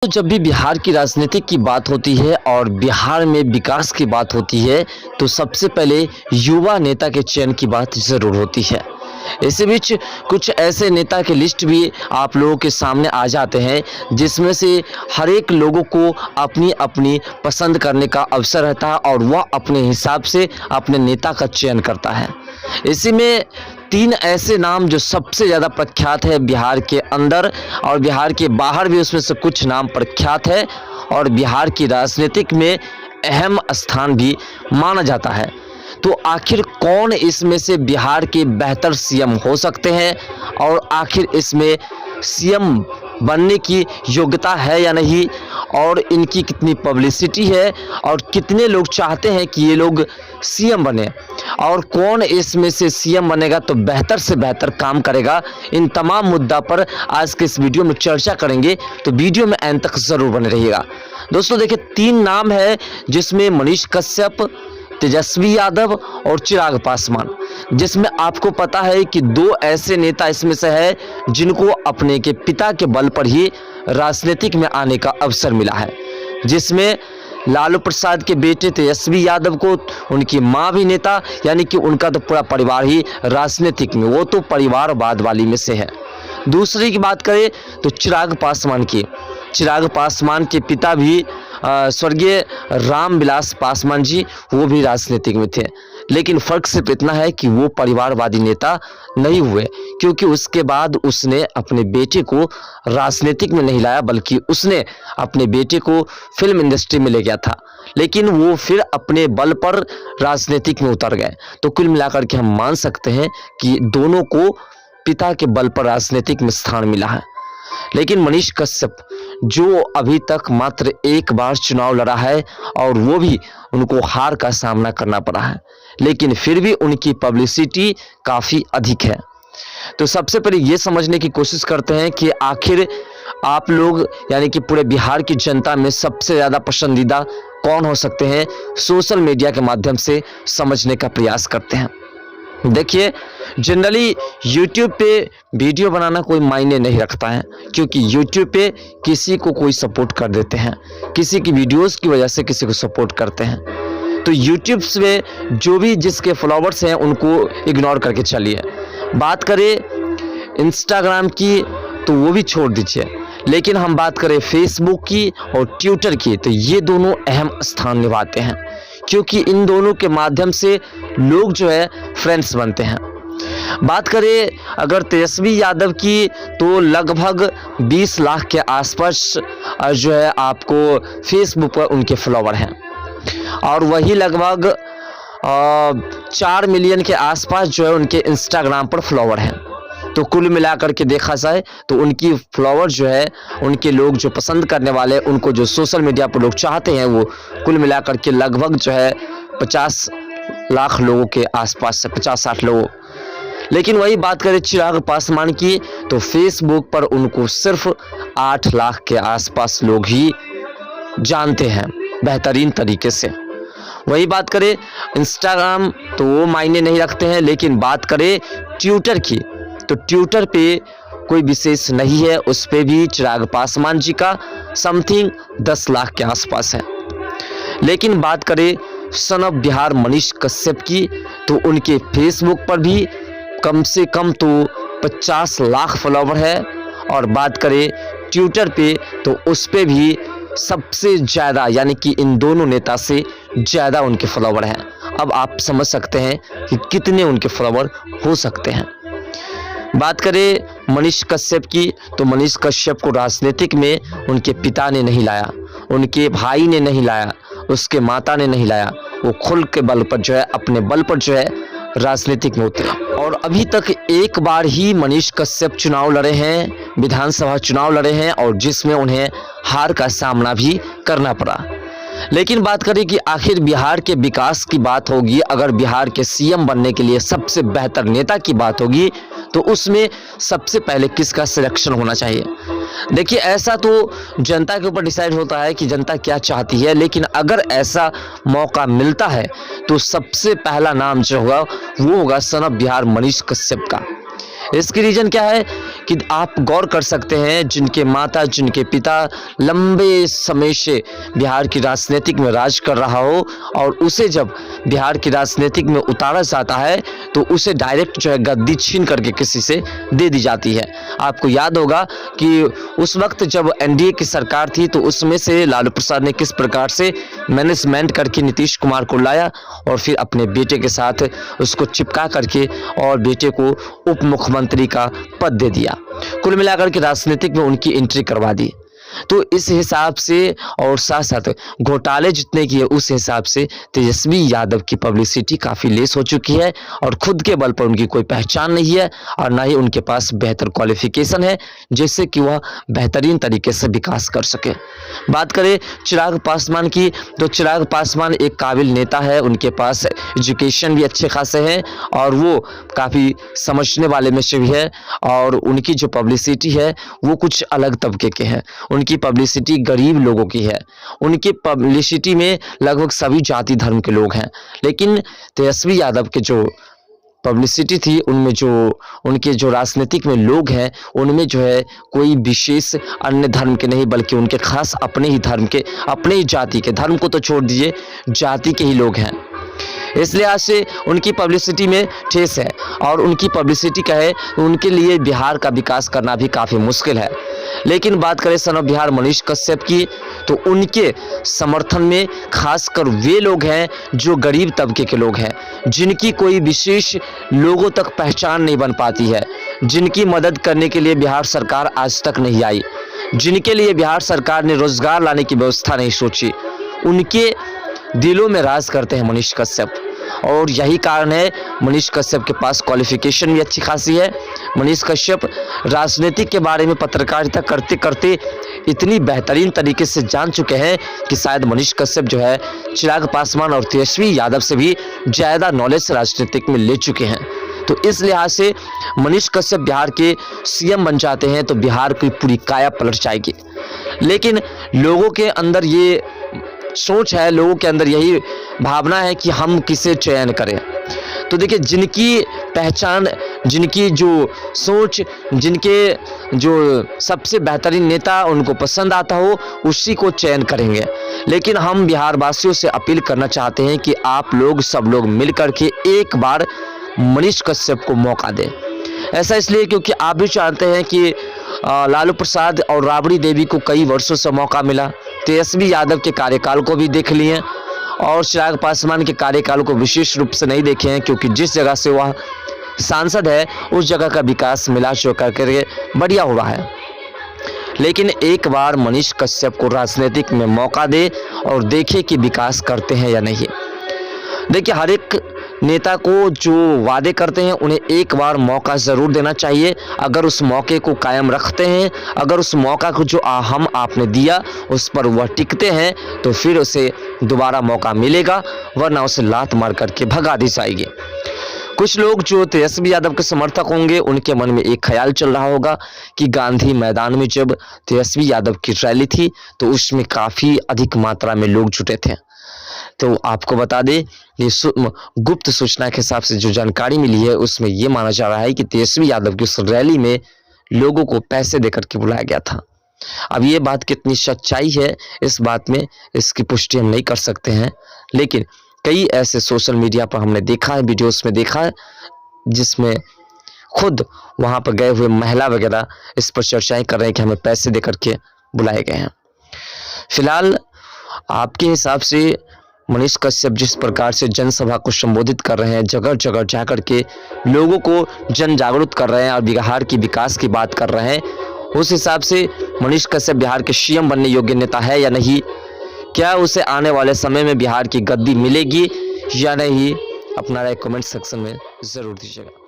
तो जब भी बिहार की राजनीति की बात होती है और बिहार में विकास की बात होती है तो सबसे पहले युवा नेता के चयन की बात ज़रूर होती है। इसी बीच कुछ ऐसे नेता के लिस्ट भी आप लोगों के सामने आ जाते हैं जिसमें से हर एक लोगों को अपनी अपनी पसंद करने का अवसर रहता है और वह अपने हिसाब से अपने नेता का चयन करता है। इसी में 3 ऐसे नाम जो सबसे ज़्यादा प्रख्यात है बिहार के अंदर और बिहार के बाहर भी, उसमें से कुछ नाम प्रख्यात है और बिहार की राजनीतिक में अहम स्थान भी माना जाता है। तो आखिर कौन इसमें से बिहार के बेहतर सीएम हो सकते हैं और आखिर इसमें सीएम बनने की योग्यता है या नहीं, और इनकी कितनी पब्लिसिटी है और कितने लोग चाहते हैं कि ये लोग सीएम बने, और कौन इसमें से सीएम बनेगा तो बेहतर से बेहतर काम करेगा, इन तमाम मुद्दा पर आज के इस वीडियो में चर्चा करेंगे। तो वीडियो में अंत तक जरूर बने रहिएगा। दोस्तों देखिए, 3 नाम है जिसमें मनीष कश्यप, तेजस्वी यादव और चिराग पासवान, जिसमें आपको पता है कि 2 ऐसे नेता इसमें से है जिनको अपने के पिता के बल पर ही राजनीतिक में आने का अवसर मिला है, जिसमें लालू प्रसाद के बेटे तेजस्वी यादव को उनकी मां भी नेता, यानी कि उनका तो पूरा परिवार ही राजनीतिक में, वो तो परिवारवाद वाली में से है। दूसरी की बात करें तो चिराग पासवान की, चिराग पासवान के पिता भी स्वर्गीय रामविलास पासवान जी, वो भी राजनीतिक में थे, लेकिन फर्क सिर्फ इतना है कि वो परिवारवादी नेता नहीं हुए, क्योंकि उसके बाद उसने अपने बेटे को राजनीतिक में नहीं लाया, बल्कि उसने अपने बेटे को फिल्म इंडस्ट्री में ले गया था, लेकिन वो फिर अपने बल पर राजनीतिक में उतर गए। तो कुल मिलाकर के हम मान सकते हैं कि दोनों को पिता के बल पर राजनीतिक में स्थान मिला है। लेकिन मनीष कश्यप जो अभी तक मात्र 1 बार चुनाव लड़ा है और वो भी उनको हार का सामना करना पड़ा है, लेकिन फिर भी उनकी पब्लिसिटी काफ़ी अधिक है। तो सबसे पहले ये समझने की कोशिश करते हैं कि आखिर आप लोग यानी कि पूरे बिहार की जनता में सबसे ज़्यादा पसंदीदा कौन हो सकते हैं, सोशल मीडिया के माध्यम से समझने का प्रयास करते हैं। देखिए, जनरली YouTube पे वीडियो बनाना कोई मायने नहीं रखता है, क्योंकि YouTube पे किसी को कोई सपोर्ट कर देते हैं, किसी की वीडियोस की वजह से किसी को सपोर्ट करते हैं। तो YouTube पे जो भी जिसके फॉलोवर्स हैं उनको इग्नोर करके चलिए। बात करें इंस्टाग्राम की तो वो भी छोड़ दीजिए, लेकिन हम बात करें फेसबुक की और ट्विटर की तो ये दोनों अहम स्थान निभाते हैं, क्योंकि इन दोनों के माध्यम से लोग जो है फ्रेंड्स बनते हैं। बात करें अगर तेजस्वी यादव की तो लगभग 20 लाख के आसपास जो है आपको फेसबुक पर उनके फॉलोवर हैं, और वही लगभग 4 मिलियन के आसपास जो है उनके इंस्टाग्राम पर फॉलोवर हैं। तो कुल मिलाकर के देखा जाए तो उनकी फॉलोवर जो है, उनके लोग जो पसंद करने वाले, उनको जो सोशल मीडिया पर लोग चाहते हैं, वो कुल मिलाकर के लगभग जो है 50 लाख लोगों के आसपास से 50-60 लोगों। लेकिन वही बात करें चिराग पासवान की तो फेसबुक पर उनको सिर्फ 8 लाख के आसपास लोग ही जानते हैं बेहतरीन तरीके से। वही बात करें इंस्टाग्राम तो वो मायने नहीं रखते हैं, लेकिन बात करें ट्विटर की तो ट्विटर पे कोई विशेष नहीं है, उस पे भी चिराग पासवान जी का समथिंग 10 लाख के आसपास है। लेकिन बात करें सन ऑफ बिहार मनीष कश्यप की तो उनके फेसबुक पर भी कम से कम तो 50 लाख फॉलोवर है, और बात करें ट्विटर पे तो उस पे भी सबसे ज़्यादा, यानी कि इन दोनों नेता से ज़्यादा उनके फॉलोवर हैं। अब आप समझ सकते हैं कि कितने उनके फॉलोवर हो सकते हैं। बात करें मनीष कश्यप की तो मनीष कश्यप को राजनीतिक में उनके पिता ने नहीं लाया, उनके भाई ने नहीं लाया, उसके माता ने नहीं लाया, वो खुद के बल पर जो है, अपने बल पर जो है राजनीतिक में उतरे। और अभी तक 1 बार ही मनीष कश्यप चुनाव लड़े हैं, विधानसभा चुनाव लड़े हैं, और जिसमें उन्हें हार का सामना भी करना पड़ा। लेकिन बात करें कि आखिर बिहार के विकास की बात होगी, अगर बिहार के सीएम बनने के लिए सबसे बेहतर नेता की बात होगी तो उसमें सबसे पहले किसका सिलेक्शन होना चाहिए। देखिए, ऐसा तो जनता के ऊपर डिसाइड होता है कि जनता क्या चाहती है, लेकिन अगर ऐसा मौका मिलता है तो सबसे पहला नाम जो होगा वो होगा सन ऑफ बिहार मनीष कश्यप का। इसकी रीज़न क्या है कि आप गौर कर सकते हैं, जिनके माता, जिनके पिता लंबे समय से बिहार की राजनीतिक में राज कर रहा हो और उसे जब बिहार की राजनीतिक में उतारा जाता है तो उसे डायरेक्ट जो है गद्दी छीन करके किसी से दे दी जाती है। आपको याद होगा कि उस वक्त जब एनडीए की सरकार थी तो उसमें से लालू प्रसाद ने किस प्रकार से मैनेजमेंट करके नीतीश कुमार को लाया और फिर अपने बेटे के साथ उसको चिपका करके और बेटे को उप मुख्यमंत्री का पद दे दिया। कुल मिलाकर के राजनीतिक में उनकी एंट्री करवा दी। तो इस हिसाब से और साथ साथ घोटाले जितने किए उस हिसाब से तेजस्वी यादव की पब्लिसिटी काफ़ी लेस हो चुकी है और खुद के बल पर उनकी कोई पहचान नहीं है और ना ही उनके पास बेहतर क्वालिफिकेशन है जिससे कि वह बेहतरीन तरीके से विकास कर सके। बात करें चिराग पासवान की तो चिराग पासवान एक काबिल नेता है, उनके पास एजुकेशन भी अच्छे खासे हैं और वो काफ़ी समझने वाले में से भी है और उनकी जो पब्लिसिटी है वो कुछ अलग तबके के हैं। उनकी पब्लिसिटी गरीब लोगों की है, उनकी पब्लिसिटी में लगभग सभी जाति धर्म के लोग हैं। लेकिन तेजस्वी यादव के जो पब्लिसिटी थी उनमें जो उनके जो राजनीतिक में लोग हैं उनमें जो है कोई विशेष अन्य धर्म के नहीं बल्कि उनके खास अपने ही धर्म के, अपने ही जाति के, धर्म को तो छोड़ दीजिए जाति के ही लोग हैं। इसलिए आज से उनकी पब्लिसिटी में ठेस है और उनकी पब्लिसिटी का है उनके लिए बिहार का विकास करना भी काफ़ी मुश्किल है। लेकिन बात करें सन ऑफ बिहार मनीष कश्यप की तो उनके समर्थन में खासकर वे लोग हैं जो गरीब तबके के लोग हैं, जिनकी कोई विशेष लोगों तक पहचान नहीं बन पाती है, जिनकी मदद करने के लिए बिहार सरकार आज तक नहीं आई, जिनके लिए बिहार सरकार ने रोजगार लाने की व्यवस्था नहीं सोची, उनके दिलों में राज करते हैं मनीष कश्यप। और यही कारण है मनीष कश्यप के पास क्वालिफिकेशन भी अच्छी खासी है। मनीष कश्यप राजनीति के बारे में पत्रकारिता करते करते इतनी बेहतरीन तरीके से जान चुके हैं कि शायद मनीष कश्यप जो है चिराग पासवान और तेजस्वी यादव से भी ज़्यादा नॉलेज राजनीतिक में ले चुके हैं। तो इस लिहाज से मनीष कश्यप बिहार के सीएम बन जाते हैं तो बिहार की पूरी काया पलट जाएगी। लेकिन लोगों के अंदर ये सोच है, लोगों के अंदर यही भावना है कि हम किसे चयन करें। तो देखिए, जिनकी पहचान, जिनकी जो सोच, जिनके जो सबसे बेहतरीन नेता उनको पसंद आता हो उसी को चयन करेंगे। लेकिन हम बिहार वासियों से अपील करना चाहते हैं कि आप लोग सब लोग मिल करके एक बार मनीष कश्यप को मौका दें। ऐसा इसलिए क्योंकि आप भी जानते हैं कि लालू प्रसाद और राबड़ी देवी को कई वर्षों से मौका मिला, तेजस्वी यादव के कार्यकाल को भी देख लिए और चिराग पासवान के कार्यकाल को विशेष रूप से नहीं देखे हैं क्योंकि जिस जगह से वह सांसद है उस जगह का विकास मिला चुका करके बढ़िया हुआ है। लेकिन एक बार मनीष कश्यप को राजनीतिक में मौका दे और देखे कि विकास करते हैं या नहीं। देखिए, हर एक नेता को जो वादे करते हैं उन्हें एक बार मौका ज़रूर देना चाहिए। अगर उस मौके को कायम रखते हैं, अगर उस मौका को जो आपने दिया उस पर वह टिकते हैं तो फिर उसे दोबारा मौका मिलेगा, वरना उसे लात मार करके भगा दी जाएगी। कुछ लोग जो तेजस्वी यादव के समर्थक होंगे उनके मन में एक ख्याल चल रहा होगा कि गांधी मैदान में जब तेजस्वी यादव की रैली थी तो उसमें काफ़ी अधिक मात्रा में लोग जुटे थे। तो आपको बता दें, ये गुप्त सूचना के हिसाब से जो जानकारी मिली है उसमें ये माना जा रहा है कि तेजस्वी यादव की उस रैली में लोगों को पैसे देकर के बुलाया गया था। अब ये बात कितनी सच्चाई है इस बात में इसकी पुष्टि हम नहीं कर सकते हैं, लेकिन कई ऐसे सोशल मीडिया पर हमने देखा है, वीडियोस में देखा है जिसमें खुद वहाँ पर गए हुए महिला वगैरह इस पर चर्चाएं कर रहे हैं कि हमें पैसे देकर के बुलाए गए हैं। फिलहाल आपके हिसाब से मनीष कश्यप जिस प्रकार से जनसभा को संबोधित कर रहे हैं, जगह जगह जाकर के लोगों को जन जागरूक कर रहे हैं और बिहार की विकास की बात कर रहे हैं, उस हिसाब से मनीष कश्यप बिहार के सीएम बनने योग्य नेता है या नहीं? क्या उसे आने वाले समय में बिहार की गद्दी मिलेगी या नहीं? अपना राय कमेंट सेक्शन में ज़रूर दीजिएगा।